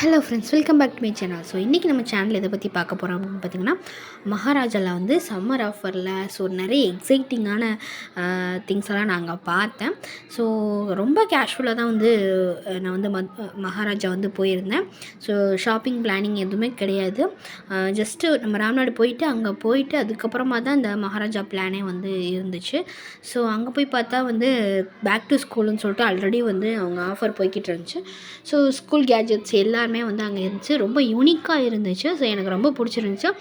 Hello friends, welcome back to my channel. So இன்றைக்கி நம்ம channel எதை பற்றி பார்க்க போகிறோம் அப்படின்னு பார்த்திங்கன்னா, மகாராஜாவில் வந்து சம்மர் ஆஃபரில் நிறைய எக்ஸைட்டிங்கான திங்ஸ் எல்லாம் நாங்கள் பார்த்தேன். ஸோ ரொம்ப கேஷுவலாக தான் வந்து நான் வந்து மகாராஜா வந்து போயிருந்தேன். ஸோ ஷாப்பிங் பிளானிங் எதுவுமே கிடையாது. ஜஸ்ட்டு நம்ம ராம்நாடு போயிட்டு அங்கே போயிட்டு அதுக்கப்புறமா தான் இந்த மகாராஜா பிளானே வந்து இருந்துச்சு. ஸோ அங்கே போய் பார்த்தா வந்து பேக் டு ஸ்கூலுன்னு சொல்லிட்டு ஆல்ரெடி வந்து அவங்க ஆஃபர் போய்கிட்டு இருந்துச்சு. ஸோ ஸ்கூல் கேஜெட்ஸ் எல்லாருமே வந்து அங்கே இருந்துச்சு. ரொம்ப யூனிக்காக இருந்துச்சு. ஸோ எனக்கு ரொம்ப பிடிச்சிருந்துச்சு.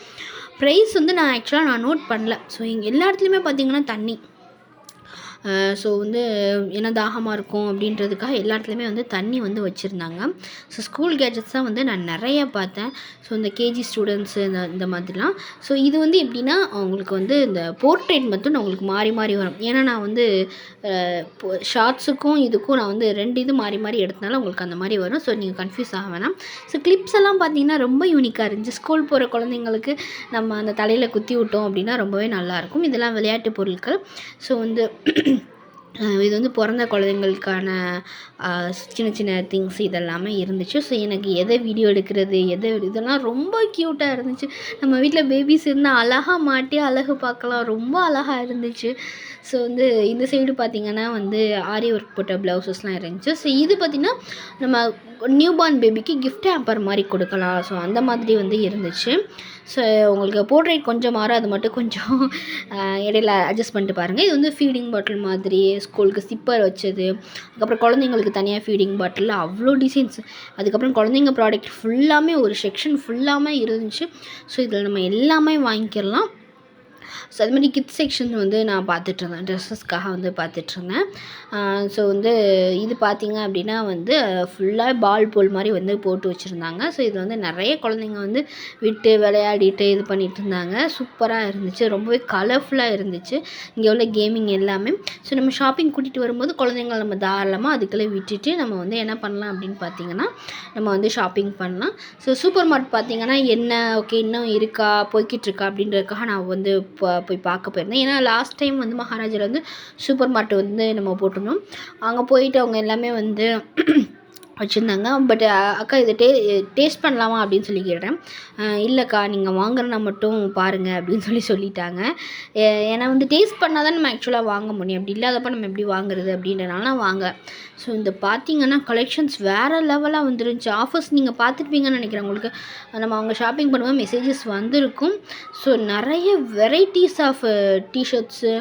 ப்ரைஸ் வந்து நான் ஆக்சுவலாக நோட் பண்ணல. ஸோ இங்கே எல்லா இடத்துலையுமே பார்த்திங்கன்னா தண்ணி. ஸோ வந்து ஏன்னா தாகமாக இருக்கும் அப்படின்றதுக்காக எல்லா இடத்துலையுமே வந்து தண்ணி வந்து வச்சுருந்தாங்க. ஸோ ஸ்கூல் கேஜெட்ஸ் தான் வந்து நான் நிறைய பார்த்தேன். ஸோ இந்த கேஜி ஸ்டூடெண்ட்ஸு இந்த மாதிரிலாம். ஸோ இது வந்து எப்படின்னா அவங்களுக்கு வந்து இந்த போர்ட்ரேட் மட்டும் உங்களுக்கு மாறி மாறி வரும். ஏன்னா நான் வந்து ஷார்ட்ஸுக்கும் இதுக்கும் நான் வந்து 2 இது மாறி மாறி எடுத்தனால உங்களுக்கு அந்த மாதிரி வரும். ஸோ நீங்கள் கன்ஃபியூஸ் ஆக வேணாம். ஸோ கிளிப்ஸ் எல்லாம் பார்த்தீங்கன்னா ரொம்ப யூனிக்காக இருந்துச்சு. ஸ்கூல் போகிற குழந்தைங்களுக்கு நம்ம அந்த தலையில் குத்தி விட்டோம் அப்படின்னா ரொம்பவே நல்லாயிருக்கும். இதெல்லாம் விளையாட்டு பொருட்கள். ஸோ வந்து இது வந்து பிறந்த குழந்தைங்களுக்கான சின்ன சின்ன திங்ஸ் இதெல்லாமே இருந்துச்சு. ஸோ எனக்கு எதை வீடியோ எடுக்கிறது இதெல்லாம் ரொம்ப க்யூட்டாக இருந்துச்சு. நம்ம வீட்டில் பேபிஸ் இருந்தால் அழகாக மாட்டி அழகு பார்க்கலாம். ரொம்ப அழகாக இருந்துச்சு. ஸோ வந்து இந்த சைடு பார்த்திங்கன்னா வந்து ஆரி ஒர்க் போட்ட ப்ளவுசஸ்லாம் இருந்துச்சு. ஸோ இது பார்த்திங்கன்னா நம்ம நியூ பார்ன் பேபிக்கு கிஃப்ட் ஹேம்பர் மாதிரி கொடுக்கலாம். ஸோ அந்த மாதிரி வந்து இருந்துச்சு. ஸோ உங்களுக்கு போர்ட்ரேட் கொஞ்சம் மாறும். அது மட்டும் கொஞ்சம் இடையில அட்ஜஸ்ட் பண்ணிட்டு பாருங்கள். இது வந்து ஃபீடிங் பாட்டில் மாதிரி ஸ்கூலுக்கு சிப்பர் வச்சது. அதுக்கப்புறம் குழந்தைங்களுக்கு தனியாக ஃபீடிங் பாட்டில் அவ்வளோ டிசைன்ஸ். அதுக்கப்புறம் குழந்தைங்க ப்ராடக்ட் ஃபுல்லாமே ஒரு செக்ஷன் ஃபுல்லாமே இருந்துச்சு. ஸோ இதில் நம்ம எல்லாமே வாங்கிக்கலாம். ஸோ அது மாதிரி கிட்ஸ் செக்ஷன் வந்து நான் பார்த்துட்ருந்தேன். ட்ரெஸ்ஸஸ்க்காக வந்து பார்த்துட்ருந்தேன். ஸோ வந்து இது பார்த்திங்க அப்படின்னா வந்து ஃபுல்லாக பால் போல் மாதிரி வந்து போட்டு வச்சுருந்தாங்க. ஸோ இது வந்து நிறைய குழந்தைங்க வந்து விட்டு விளையாடிட்டு இது பண்ணிகிட்டு இருந்தாங்க. சூப்பராக இருந்துச்சு. ரொம்பவே கலர்ஃபுல்லாக இருந்துச்சு இங்கே உள்ள கேமிங் எல்லாமே. ஸோ நம்ம ஷாப்பிங் கூட்டிகிட்டு வரும்போது குழந்தைங்கள நம்ம தாராளமாக அதுக்குள்ளே விட்டுட்டு நம்ம வந்து என்ன பண்ணலாம் அப்படின்னு பார்த்திங்கன்னா நம்ம வந்து ஷாப்பிங் பண்ணலாம். ஸோ சூப்பர் மார்ட் பார்த்திங்கன்னா என்ன ஓகே இன்னும் இருக்கா போய்கிட்டு இருக்கா அப்படின்றதுக்காக நான் வந்து போய் பார்க்க போயிருந்தேன். ஏன்னா லாஸ்ட் டைம் வந்து மகாராஜாவில் வந்து சூப்பர் மார்ட் வந்து நம்ம போட்டிருந்தோம். அங்கே போயிட்டு அவங்க எல்லாமே வந்து வச்சுருந்தாங்க. பட் அக்கா இதை டேஸ்ட் பண்ணலாமா அப்படின்னு சொல்லி கேட்டேன். இல்லைக்கா நீங்கள் வாங்குறனா மட்டும் பாருங்கள் அப்படின்னு சொல்லிட்டாங்க. ஏன்னா வந்து டேஸ்ட் பண்ணால் தான் நம்ம ஆக்சுவலாக வாங்க முடியும். அப்படி இல்லாதப்போ நம்ம எப்படி வாங்குறது அப்படின்றனால நான் வாங்க. ஸோ இந்த பார்த்திங்கன்னா கலெக்ஷன்ஸ் வேறு லெவலாக வந்துருந்துச்சு. ஆஃபர்ஸ் நீங்கள் பார்த்துருப்பீங்கன்னு நினைக்கிறேன். உங்களுக்கு நம்ம அவங்க ஷாப்பிங் பண்ணும்போது மெசேஜஸ் வந்திருக்கும். ஸோ நிறைய வெரைட்டிஸ் ஆஃப் டிஷர்ட்ஸு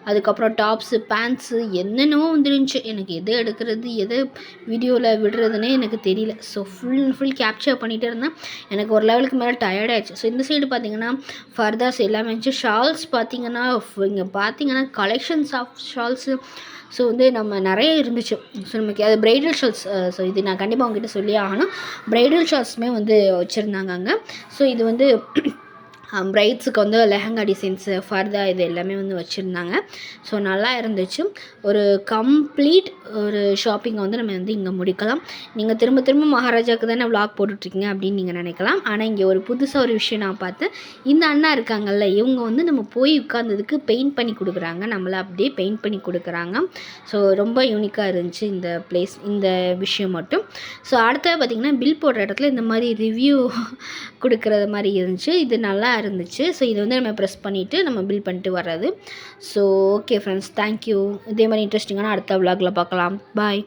அதுக்கப்புறம் டாப்ஸு பேண்ட்ஸு என்னென்னவோ வந்துருந்துச்சு. எனக்கு எதை எடுக்கிறது எதை வீடியோவில் விடுறதுனே எனக்கு தெரியல. ஸோ ஃபுல் கேப்சர் பண்ணிகிட்டே இருந்தேன். எனக்கு ஒரு லெவலுக்கு மேலே டயர்ட் ஆகிடுச்சு. ஸோ இந்த சைடு பார்த்திங்கன்னா ஃபர்தாஸ் எல்லாமே இருந்துச்சு. ஷால்ஸ் பார்த்திங்கன்னா இங்கே பார்த்திங்கன்னா கலெக்ஷன்ஸ் ஆஃப் ஷால்ஸு ஸோ வந்து நம்ம நிறைய இருந்துச்சு. ஸோ நமக்கு அது ப்ரைடல் ஷால்ஸ். ஸோ இது நான் கண்டிப்பாக உங்ககிட்ட சொல்லியே ஆகணும். ப்ரைடல் ஷால்ஸுமே வந்து வச்சுருந்தாங்க அங்கே. ஸோ இது வந்து ப்ரைட்ஸுக்கு வந்து லெஹங்கா டிசைன்ஸு ஃபர்தா இது எல்லாமே வந்து வச்சுருந்தாங்க. ஸோ நல்லா இருந்துச்சு. ஒரு கம்ப்ளீட் ஒரு ஷாப்பிங்கை வந்து நம்ம வந்து இங்கே முடிக்கலாம். நீங்கள் திரும்ப மகாராஜாவுக்கு தானே விளாக் போட்டுட்ருக்கீங்க அப்படின்னு நீங்கள் நினைக்கலாம். ஆனால் இங்கே ஒரு புதுசாக ஒரு விஷயம் நான் பார்த்தேன். இந்த அண்ணா இருக்காங்கல்ல இவங்க வந்து நம்ம போய் உட்கார்ந்ததுக்கு பெயிண்ட் பண்ணி கொடுக்குறாங்க. நம்மளை அப்படியே பெயிண்ட் பண்ணி கொடுக்குறாங்க. ஸோ ரொம்ப யூனிக்காக இருந்துச்சு இந்த பிளேஸ் இந்த விஷயம் மட்டும். ஸோ அடுத்தது பார்த்திங்கன்னா பில் போடுற இடத்துல இந்த மாதிரி ரிவ்யூ கொடுக்குறது மாதிரி இருந்துச்சு. இது நல்லா இருந்துச்சு. ஸோ இதை வந்து நம்ம ப்ரெஸ் பண்ணிவிட்டு நம்ம பில் பண்ணிட்டு வர்றது. So okay friends, thank you. இதே மாதிரி இன்ட்ரெஸ்டிங்கான அடுத்த விளாகில் பார்க்கலாம். பாய்.